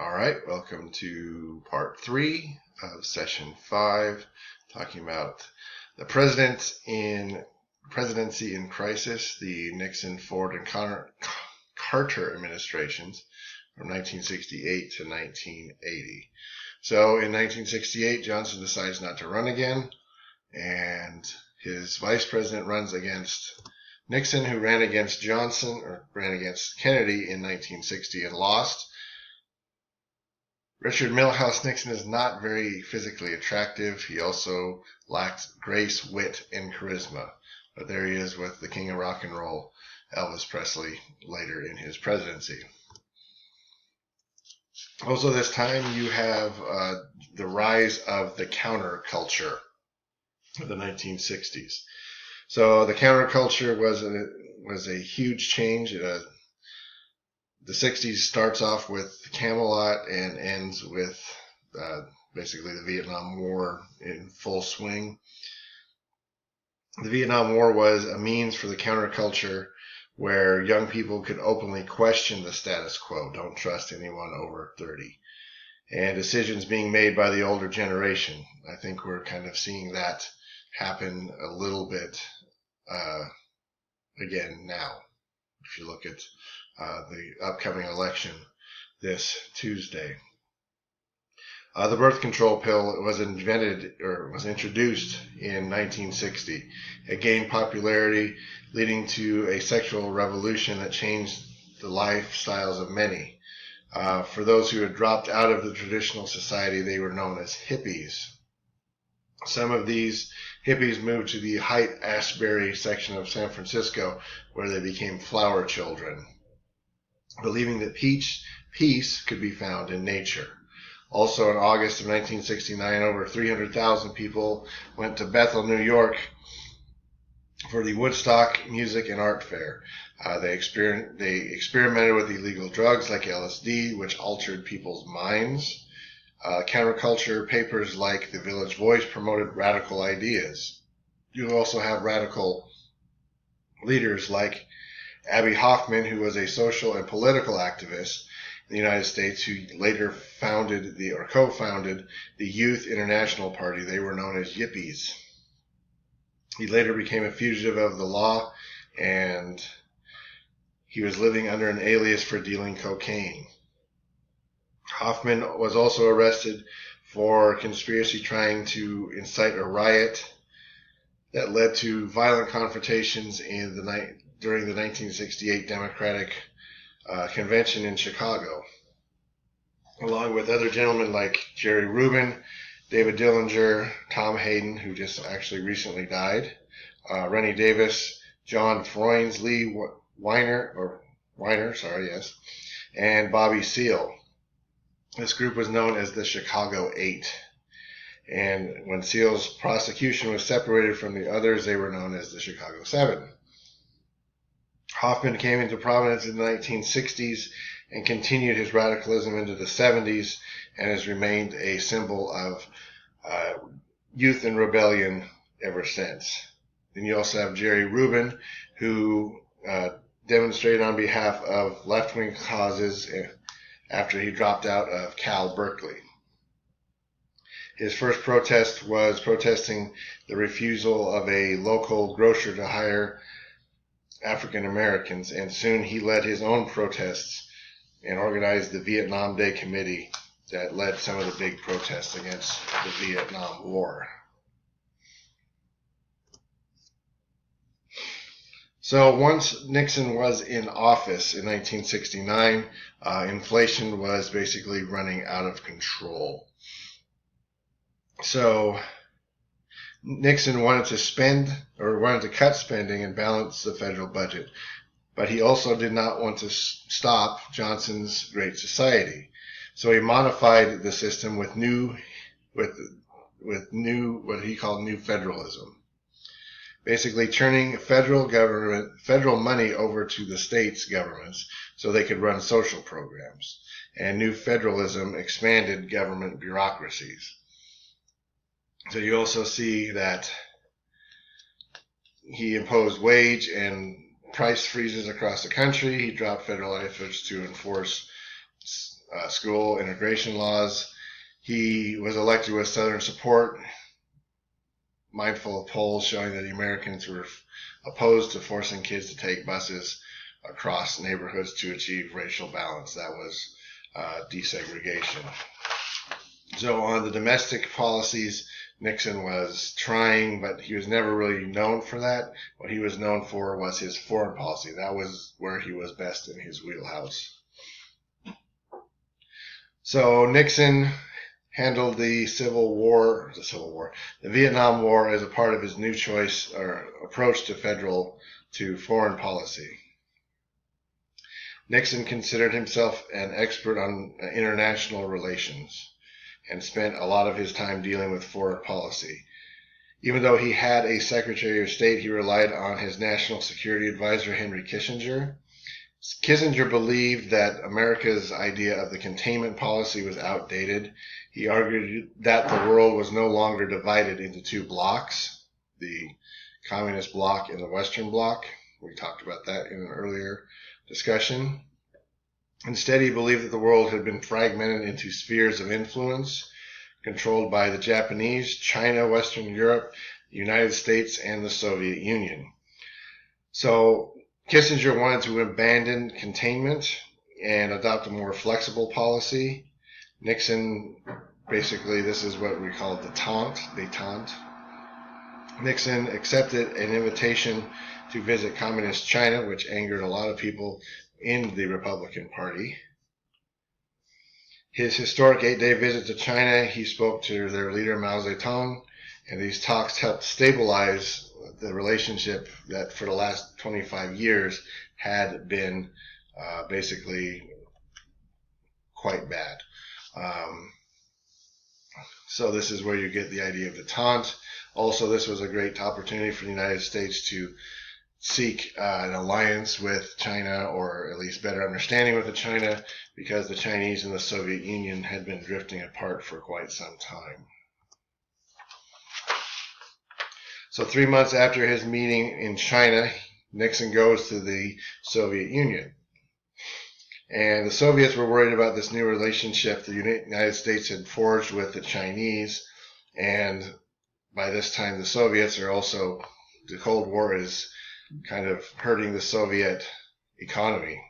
All right, welcome to part 3 of session 5, talking about the presidency in crisis, the Nixon, Ford, and Carter administrations from 1968 to 1980. So in 1968, Johnson decides not to run again, and his vice president runs against Nixon, who ran against Kennedy in 1960 and lost. Richard Milhous Nixon is not very physically attractive. He also lacked grace, wit, and charisma. But there he is with the king of rock and roll, Elvis Presley, later in his presidency. Also this time you have the rise of the counterculture of the 1960s. So the counterculture was a huge change. The 60s starts off with Camelot and ends with basically the Vietnam War in full swing. The Vietnam War was a means for the counterculture where young people could openly question the status quo, don't trust anyone over 30, and decisions being made by the older generation. I think we're kind of seeing that happen a little bit again now. If you look at the upcoming election this Tuesday. The birth control pill was introduced in 1960. It gained popularity, leading to a sexual revolution that changed the lifestyles of many. For those who had dropped out of the traditional society, they were known as hippies. Some of these hippies moved to the Haight-Ashbury section of San Francisco, where they became flower children, believing that peace could be found in nature. Also in August of 1969, over 300,000 people went to Bethel, New York for the Woodstock Music and Art Fair. They experimented with illegal drugs like LSD, which altered people's minds. Counterculture papers like The Village Voice promoted radical ideas. You also have radical leaders like Abbie Hoffman, who was a social and political activist in the United States, who later co-founded the Youth International Party. They were known as Yippies. He later became a fugitive of the law, and he was living under an alias for dealing cocaine. Hoffman was also arrested for conspiracy trying to incite a riot that led to violent confrontations during the 1968 Democratic Convention in Chicago, along with other gentlemen like Jerry Rubin, David Dillinger, Tom Hayden, who just actually recently died, Rennie Davis, John Froines, Lee Weiner, and Bobby Seale. This group was known as the Chicago Eight. And when Seale's prosecution was separated from the others, they were known as the Chicago Seven. Hoffman came into prominence in the 1960s and continued his radicalism into the 70s and has remained a symbol of youth and rebellion ever since. Then you also have Jerry Rubin, who demonstrated on behalf of left-wing causes after he dropped out of Cal Berkeley. His first protest was protesting the refusal of a local grocer to hire African Americans, and soon he led his own protests and organized the Vietnam Day Committee that led some of the big protests against the Vietnam War. So once Nixon was in office in 1969, inflation was basically running out of control. So Nixon wanted to cut spending and balance the federal budget, but he also did not want to stop Johnson's Great Society. So he modified the system with what he called new federalism. Basically turning federal money over to the states' governments so they could run social programs. And new federalism expanded government bureaucracies. So you also see that he imposed wage and price freezes across the country. He dropped federal efforts to enforce school integration laws. He was elected with Southern support, mindful of polls showing that the Americans were opposed to forcing kids to take buses across neighborhoods to achieve racial balance. That was desegregation. So on the domestic policies, Nixon was trying, but he was never really known for that. What he was known for was his foreign policy. That was where he was best in his wheelhouse. So Nixon handled the Vietnam War as a part of his new choice or approach to foreign policy. Nixon considered himself an expert on international relations and spent a lot of his time dealing with foreign policy. Even though he had a Secretary of State, he relied on his national security advisor, Henry Kissinger. Kissinger believed that America's idea of the containment policy was outdated. He argued that the world was no longer divided into two blocks, the communist bloc and the Western bloc. We talked about that in an earlier discussion. Instead, he believed that the world had been fragmented into spheres of influence controlled by the Japanese, China, Western Europe, the United States, and the Soviet Union. So Kissinger wanted to abandon containment and adopt a more flexible policy. Nixon, basically, this is what we call détente. Nixon accepted an invitation to visit communist China, which angered a lot of people in the Republican Party. His historic 8-day visit to China, he spoke to their leader Mao Zedong, and these talks helped stabilize the relationship that for the last 25 years had been basically quite bad. So this is where you get the idea of détente. Also, this was a great opportunity for the United States to seek an alliance with China, or at least better understanding with China, because the Chinese and the Soviet Union had been drifting apart for quite some time. So 3 months after his meeting in China, Nixon goes to the Soviet Union. And the Soviets were worried about this new relationship the United States had forged with the Chinese. And by this time, the Soviets are also, the Cold War is kind of hurting the Soviet economy.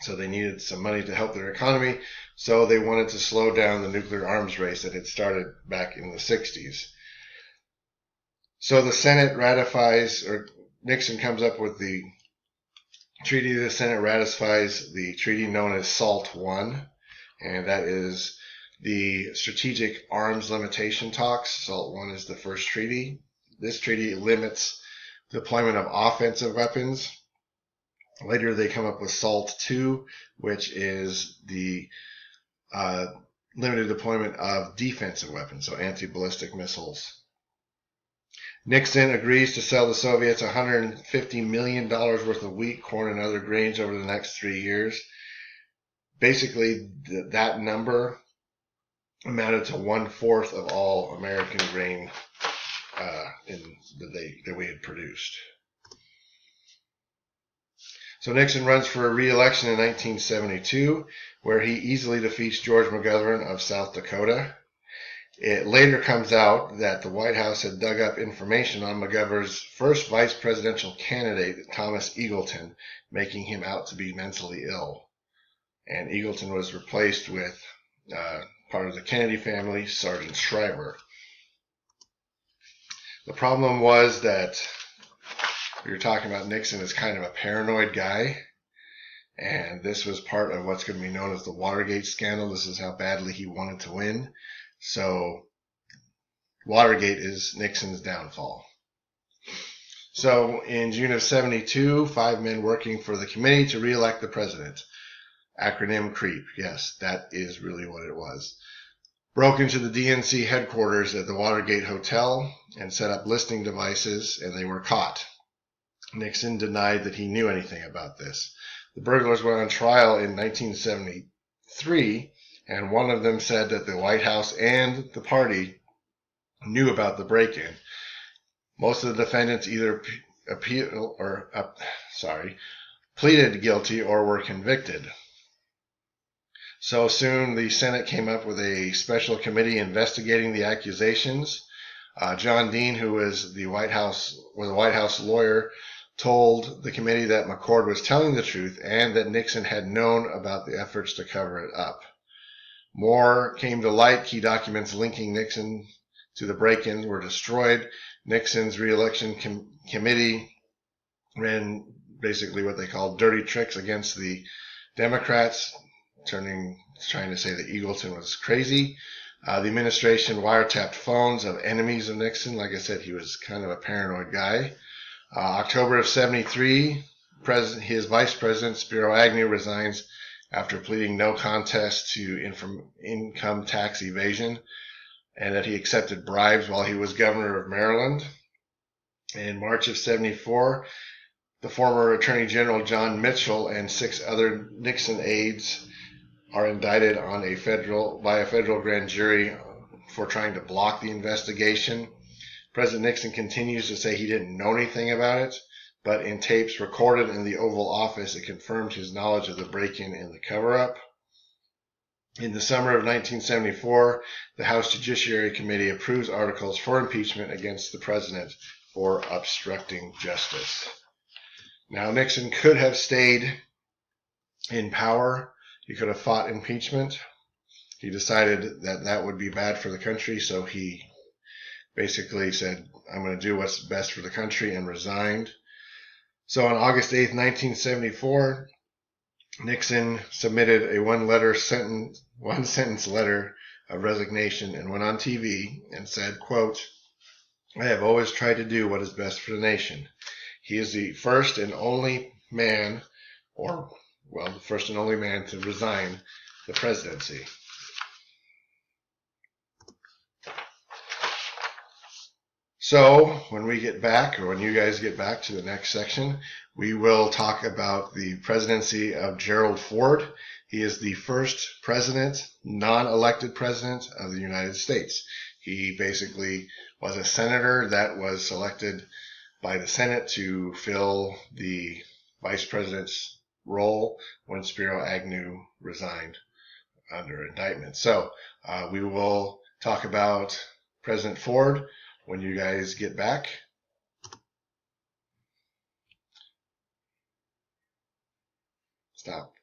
So they needed some money to help their economy. So they wanted to slow down the nuclear arms race that had started back in the 60s. So the Senate ratifies, or Nixon comes up with the treaty. The Senate ratifies the treaty known as SALT I, and that is the Strategic Arms Limitation Talks. SALT I is the first treaty. This treaty limits deployment of offensive weapons. Later they come up with SALT II, which is the limited deployment of defensive weapons, so anti-ballistic missiles. Nixon agrees to sell the Soviets $150 million worth of wheat, corn, and other grains over the next 3 years. Basically, that number amounted to 1/4 of all American grain that we had produced. So Nixon runs for re-election in 1972, where he easily defeats George McGovern of South Dakota. It later comes out that the White House had dug up information on McGovern's first vice presidential candidate, Thomas Eagleton, making him out to be mentally ill. And Eagleton was replaced with part of the Kennedy family, Sergeant Shriver. The problem was that we were talking about Nixon as kind of a paranoid guy, and this was part of what's going to be known as the Watergate scandal. This is how badly he wanted to win. So Watergate is Nixon's downfall. So in June of 72, 5 men working for the committee to re-elect the president, acronym CREEP, yes, that is really what it was, broke into the DNC headquarters at the Watergate Hotel and set up listening devices, and they were caught. Nixon denied that he knew anything about this. The burglars went on trial in 1973, and one of them said that the White House and the party knew about the break-in. Most of the defendants either pleaded guilty or were convicted. So soon the Senate came up with a special committee investigating the accusations. John Dean, who was a White House lawyer, told the committee that McCord was telling the truth and that Nixon had known about the efforts to cover it up. More came to light. Key documents linking Nixon to the break-ins were destroyed. Nixon's reelection committee ran basically what they called dirty tricks against the Democrats, trying to say that Eagleton was crazy. The administration wiretapped phones of enemies of Nixon. Like I said, he was kind of a paranoid guy. October of 73, his vice president, Spiro Agnew, resigns after pleading no contest to income tax evasion and that he accepted bribes while he was governor of Maryland. In March of 74, the former Attorney General John Mitchell and 6 other Nixon aides are indicted by a federal grand jury for trying to block the investigation. President Nixon continues to say he didn't know anything about it, but in tapes recorded in the Oval Office, it confirmed his knowledge of the break-in and the cover-up. In the summer of 1974, the House Judiciary Committee approves articles for impeachment against the president for obstructing justice. Now, Nixon could have stayed in power. He could have fought impeachment. He decided that that would be bad for the country, so he basically said, I'm going to do what's best for the country, and resigned. So on August 8th, 1974, Nixon submitted a one-sentence letter of resignation and went on TV and said, quote, I have always tried to do what is best for the nation. He is the first and only man, the first and only man to resign the presidency. So when we get back, or when you guys get back to the next section, we will talk about the presidency of Gerald Ford. He is the first president, non-elected president of the United States. He basically was a senator that was selected by the Senate to fill the vice president's role when Spiro Agnew resigned under indictment. So we will talk about President Ford when you guys get back. Stop.